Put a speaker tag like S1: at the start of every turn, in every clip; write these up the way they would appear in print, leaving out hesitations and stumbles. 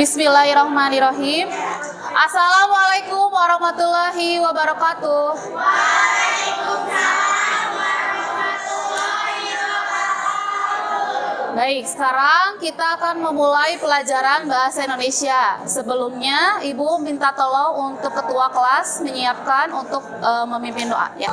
S1: Bismillahirrahmanirrahim. Assalamualaikum warahmatullahi wabarakatuh. Baik, sekarang kita akan memulai pelajaran bahasa Indonesia. Sebelumnya, Ibu minta tolong untuk ketua kelas menyiapkan untuk memimpin doa. Ya.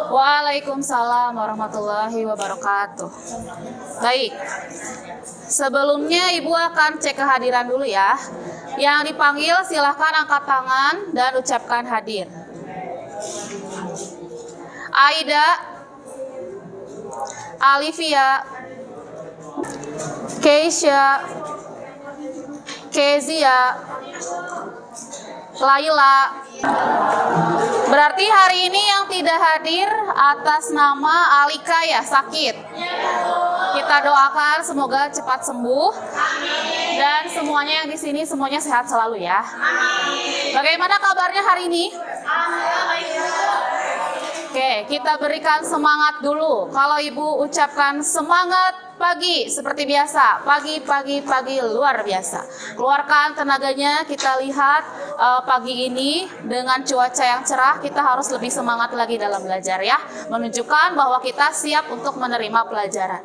S1: Waalaikumsalam warahmatullahi wabarakatuh. Baik, sebelumnya Ibu akan cek kehadiran dulu ya. Yang dipanggil silahkan angkat tangan dan ucapkan hadir. Aida, Alivia, Keisha, Kezia, Laila. Berarti hari ini yang tidak hadir atas nama Alika ya, sakit. Kita doakan semoga cepat sembuh. Dan semuanya yang di sini semuanya sehat selalu ya. Bagaimana kabarnya hari ini? Oke, kita berikan semangat dulu. Kalau Ibu ucapkan semangat pagi seperti biasa, pagi luar biasa. Keluarkan tenaganya. Kita lihat pagi ini dengan cuaca yang cerah, kita harus lebih semangat lagi dalam belajar ya. Menunjukkan bahwa kita siap untuk menerima pelajaran.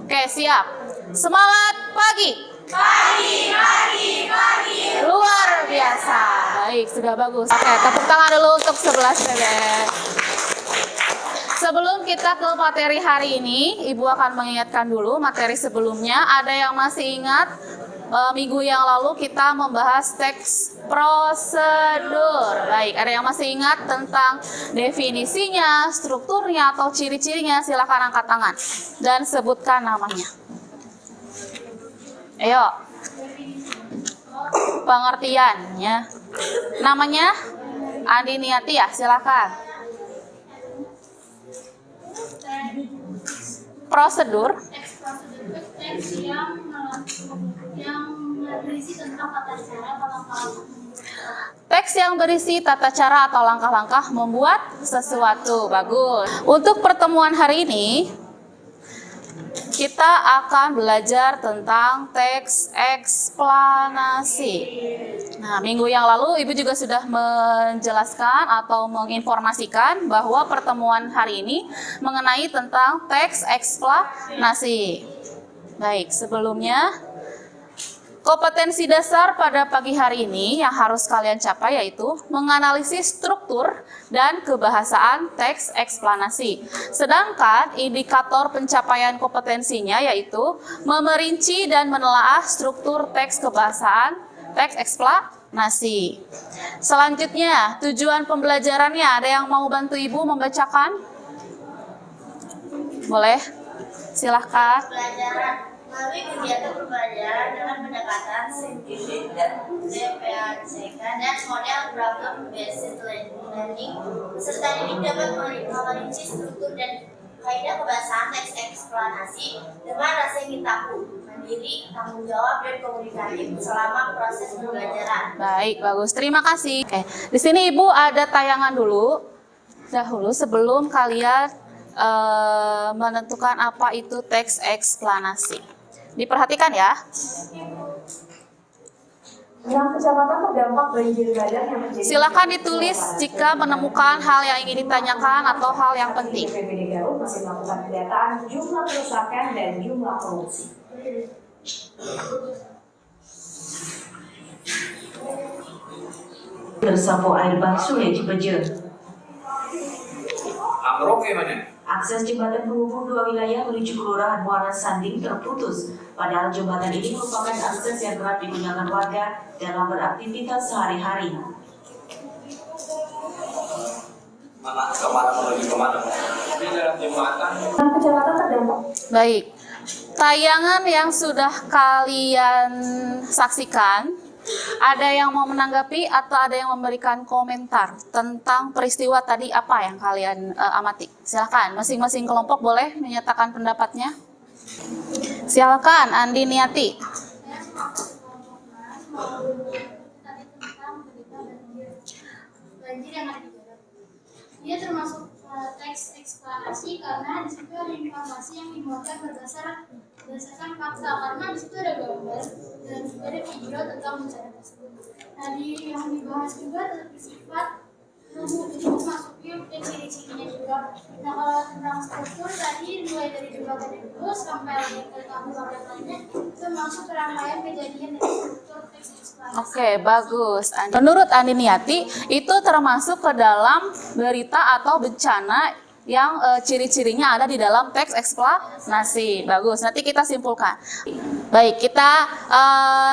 S1: Oke, siap. Semangat pagi. Pagi. Luar biasa. Baik, sudah bagus. Oke, tepuk tangan dulu untuk 11 bebek. Sebelum kita ke materi hari ini, Ibu akan mengingatkan dulu materi sebelumnya. Ada yang masih ingat minggu yang lalu kita membahas teks prosedur. Baik, ada yang masih ingat tentang definisinya, strukturnya, atau ciri-cirinya? Silakan angkat tangan dan sebutkan namanya. Ayo. Pengertiannya. Namanya Andiniati ya, silakan. Prosedur teks yang berisi tata cara atau langkah-langkah membuat sesuatu. Bagus. Untuk pertemuan hari ini kita akan belajar tentang teks eksplanasi. Nah, minggu yang lalu Ibu juga sudah menjelaskan atau menginformasikan bahwa pertemuan hari ini mengenai tentang teks eksplanasi. Baik, sebelumnya kompetensi dasar pada pagi hari ini yang harus kalian capai yaitu menganalisis struktur dan kebahasaan teks eksplanasi. Sedangkan indikator pencapaian kompetensinya yaitu memerinci dan menelaah struktur teks kebahasaan teks eksplanasi. Selanjutnya, tujuan pembelajarannya. Ada yang mau bantu Ibu membacakan? Boleh? Silahkan.
S2: Melalui kegiatan pembelajaran dengan pendekatan saintifik dan DPACK dan model problem based learning, peserta didik dapat merinci struktur dan kaidah kebahasaan teks eksplanasi dengan rasa ingin tahu, mandiri, tanggung jawab, dan komunikatif selama proses pembelajaran.
S1: Baik, bagus. Terima kasih. Oke, di sini Ibu ada tayangan dahulu sebelum kalian menentukan apa itu teks eksplanasi. Diperhatikan ya.
S3: Yang kecamatan terdampak banjir bandang yang terjadi.
S1: Silakan ditulis jika menemukan hal yang ingin ditanyakan atau hal yang penting.
S3: BPBD Garut masih melakukan pendataan jumlah kerusakan dan jumlah pengungsi. Tersapu air bah Sungai Cipeje.
S4: Amroke mana?
S3: Akses jembatan penghubung dua wilayah menuju Kelurahan Muara Sanding terputus. Padahal jembatan ini merupakan akses yang kerap digunakan warga dalam beraktivitas sehari-hari.
S4: Mana kemana menuju kemana? Di dalam jembatan.
S3: Kecamatan terdampak.
S1: Baik, tayangan yang sudah kalian saksikan Ada yang mau menanggapi atau ada yang memberikan komentar tentang peristiwa tadi apa yang kalian amati? Silakan, masing-masing kelompok boleh menyatakan pendapatnya. Silakan, Andi Niati.
S5: Banjir yang ada di darat. Dia termasuk teks eksplanasi karena di situ ada informasi yang dimuatkan berdasarkan fakta, karena di situ ada gambar dan juga ada video tentang bencana tersebut. Tadi yang dibahas juga tentang sifat itu masuknya ke ciri-cirinya juga. Nah, kalau tentang struktur tadi mulai dari jembatan itu sampai ke kabupaten lainnya itu masuk rangkaian kejadian dari struktur teks eksplanasi.
S1: Oke, bagus. Menurut Andi Niati, itu termasuk ke dalam berita atau bencana yang ciri-cirinya ada di dalam teks eksplanasi. Bagus, nanti kita simpulkan. Baik, kita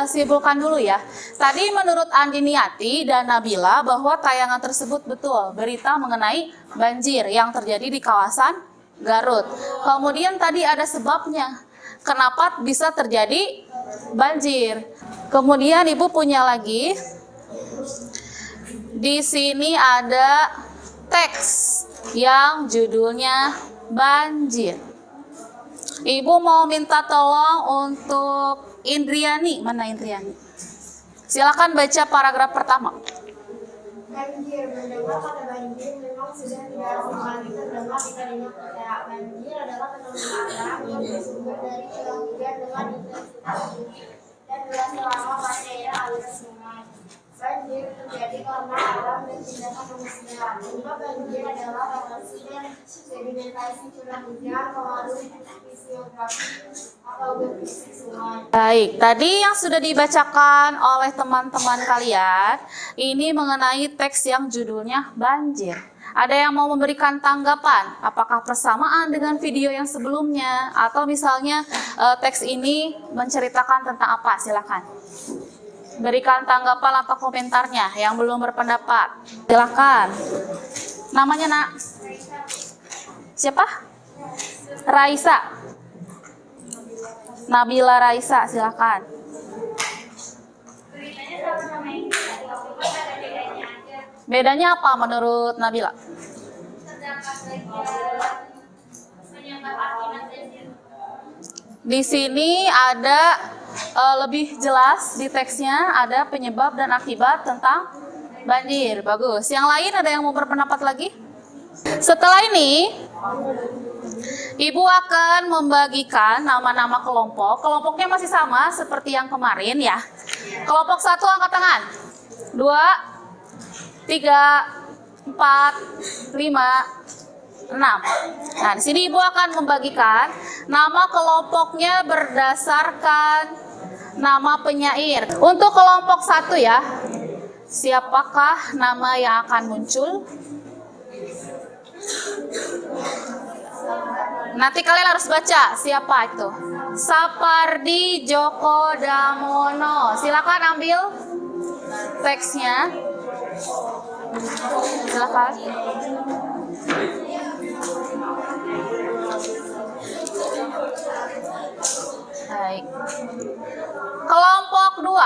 S1: simpulkan dulu ya. Tadi menurut Andi Niati dan Nabila bahwa tayangan tersebut betul, berita mengenai banjir yang terjadi di kawasan Garut. Kemudian tadi ada sebabnya, kenapa bisa terjadi banjir. Kemudian Ibu punya lagi, di sini ada teks yang judulnya banjir. Ibu mau minta tolong untuk Indriani. Mana Indriani? Silakan baca paragraf pertama.
S5: Banjir, mendengar kata banjir memang sudah tidak asing lagi terdengar di telinga kita. Banjir adalah fenomena alam yang bersumber dari curah hujan dengan intensitas tinggi dan durasi lama pada daerah aliran sungai. Banjir terjadi karena alam dan tindakan manusia. Penyebab banjir adalah rotasi dan sedimentasi curah hujan, pengaruh fisiografi atau geofisik sungai.
S1: Baik, tadi yang sudah dibacakan oleh teman-teman kalian, ini mengenai teks yang judulnya banjir. Ada yang mau memberikan tanggapan? Apakah persamaan dengan video yang sebelumnya? Atau misalnya teks ini menceritakan tentang apa? Silakan. Berikan tanggapan atau komentarnya yang belum berpendapat. Silakan. Namanya Nak? Siapa? Raisa. Nabila Raisa, silakan.
S5: Beritanya sama-sama ini, cuma ada bedanya aja.
S1: Bedanya apa menurut Nabila?
S5: Terdapat bagian penyebab akibat banjir.
S1: Di sini ada lebih jelas di teksnya, ada penyebab dan akibat tentang banjir. Bagus. Yang lain ada yang mau berpendapat lagi? Setelah ini, Ibu akan membagikan nama-nama kelompok. Kelompoknya masih sama seperti yang kemarin ya. Kelompok 1 angkat tangan. 2, 3, 4, 5, 6. Nah, di sini Ibu akan membagikan nama kelompoknya berdasarkan nama penyair. Untuk kelompok 1 ya, siapakah nama yang akan muncul? Nanti kalian harus baca siapa itu. Sapardi Djoko Damono. Silakan ambil teksnya. Silakan. Baik. Kelompok 2.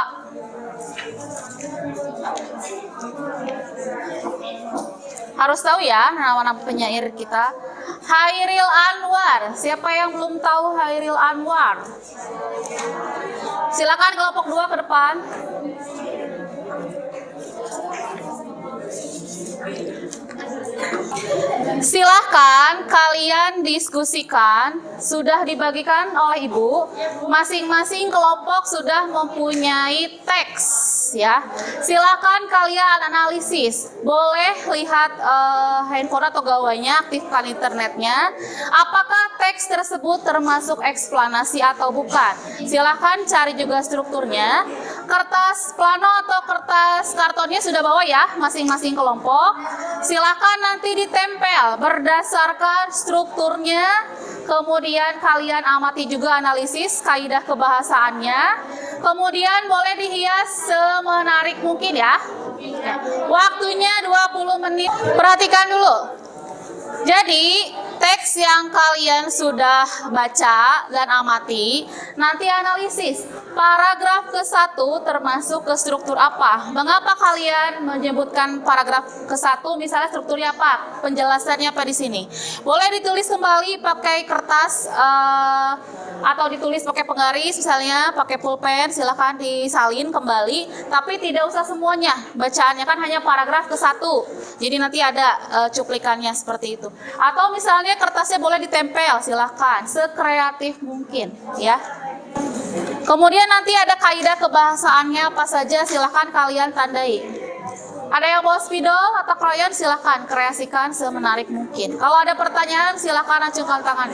S1: Harus tahu ya nama-nama penyair kita. Hairil Anwar. Siapa yang belum tahu Hairil Anwar? Silakan kelompok 2 ke depan. Silahkan kalian diskusikan. Sudah dibagikan oleh Ibu. Masing-masing kelompok sudah mempunyai teks ya. Silahkan kalian analisis. Boleh lihat handphone atau gawainya, aktifkan internetnya. Apakah teks tersebut termasuk eksplanasi atau bukan? Silahkan cari juga strukturnya. Kertas plano atau kertas kartonnya sudah bawa ya masing-masing kelompok. Silahkan nanti ditempel berdasarkan strukturnya. Kemudian kalian amati juga analisis kaidah kebahasaannya. Kemudian boleh dihias semenarik mungkin ya. Waktunya 20 menit. Perhatikan dulu. Jadi teks yang kalian sudah baca dan amati, nanti analisis paragraf ke-1 termasuk ke struktur apa. Mengapa kalian menyebutkan paragraf ke-1, misalnya strukturnya apa, penjelasannya apa di sini. Boleh ditulis kembali pakai kertas atau ditulis pakai penggaris, misalnya pakai pulpen, silahkan disalin kembali, tapi tidak usah semuanya, bacaannya kan hanya paragraf ke-1, jadi nanti ada cuplikannya seperti itu. Atau misalnya kertasnya boleh ditempel, silahkan, sekreatif mungkin ya. Kemudian nanti ada kaidah kebahasaannya apa saja, silahkan kalian tandai. Ada yang bawa spidol atau krayon, silahkan kreasikan semenarik mungkin. Kalau ada pertanyaan, silahkan acungkan tangan.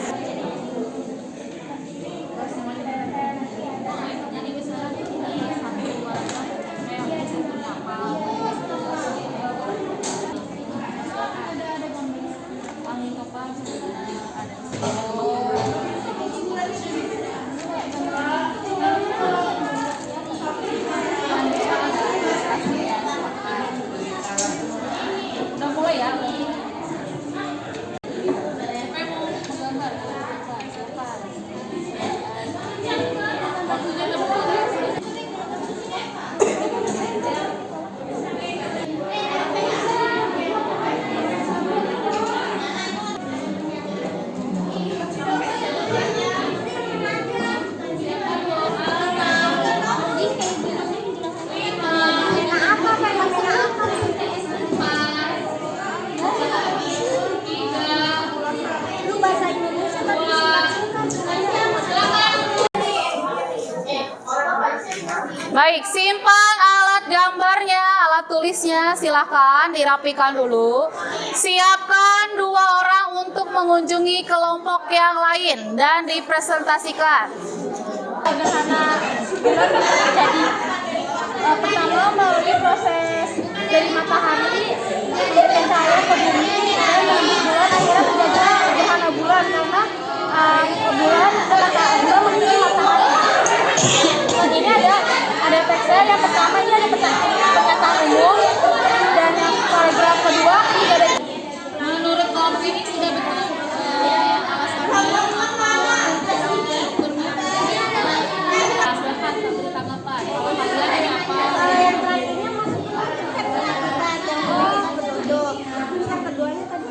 S1: Baik, simpan alat gambarnya, alat tulisnya, silahkan dirapikan dulu. Siapkan 2 orang untuk mengunjungi kelompok yang lain dan dipresentasikan.
S5: Jadi pertama melalui proses dari matahari memberikan cahaya ke bumi dan dari bulan akhirnya terjadi gerhana bulan karena bulan mengelilingi matahari. Dan ini ada teksnya. Yang pertama ini ada pernyataan umum dan yang paragraf kedua ini ada.
S1: Menurut kelompok ini sudah betul
S5: Yang terakhirnya maksudnya yang keduanya tadi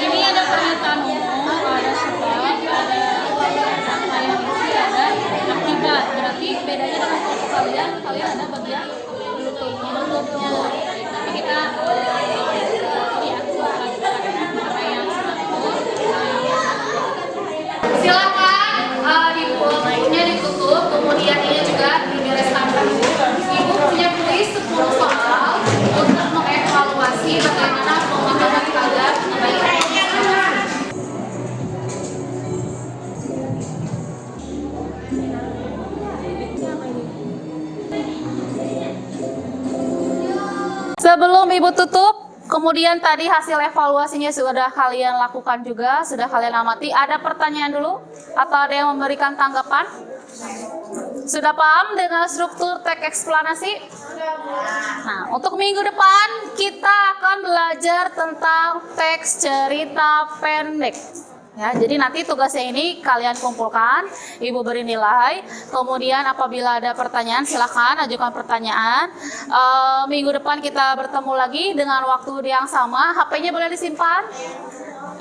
S1: ini ada pernyataan umum, ada sebab, ada apa yang isi, ada akibat. Berarti bedanya dengan kelompok kalian ada bagian penutupnya. Tapi kita silakan bukunya ditutup, kemudian ini juga dibereskan dulu. Ibu punya tulis 10 soal untuk mengevaluasi bagaimana pemahaman kalian mengenai. Sebelum Ibu tutup, kemudian tadi hasil evaluasinya sudah kalian lakukan juga, sudah kalian amati. Ada pertanyaan dulu? Atau ada yang memberikan tanggapan? Sudah paham dengan struktur teks eksplanasi? Nah, untuk minggu depan kita akan belajar tentang teks cerita pendek. Ya, jadi nanti tugasnya ini kalian kumpulkan, Ibu beri nilai. Kemudian apabila ada pertanyaan, silakan ajukan pertanyaan. Minggu depan kita bertemu lagi dengan waktu yang sama. HP-nya boleh disimpan.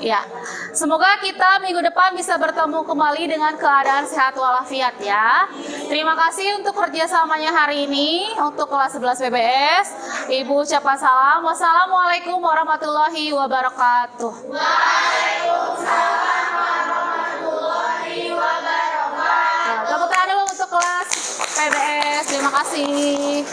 S1: Ya, semoga kita minggu depan bisa bertemu kembali dengan keadaan sehat walafiat ya. Terima kasih untuk kerjasamanya hari ini untuk kelas 11 BBS. Ibu ucapkan salam. Wassalamualaikum warahmatullahi wabarakatuh. Waalaikumsalam warahmatullahi wabarakatuh. Tepuk tangan dulu untuk kelas PBS. Terima kasih.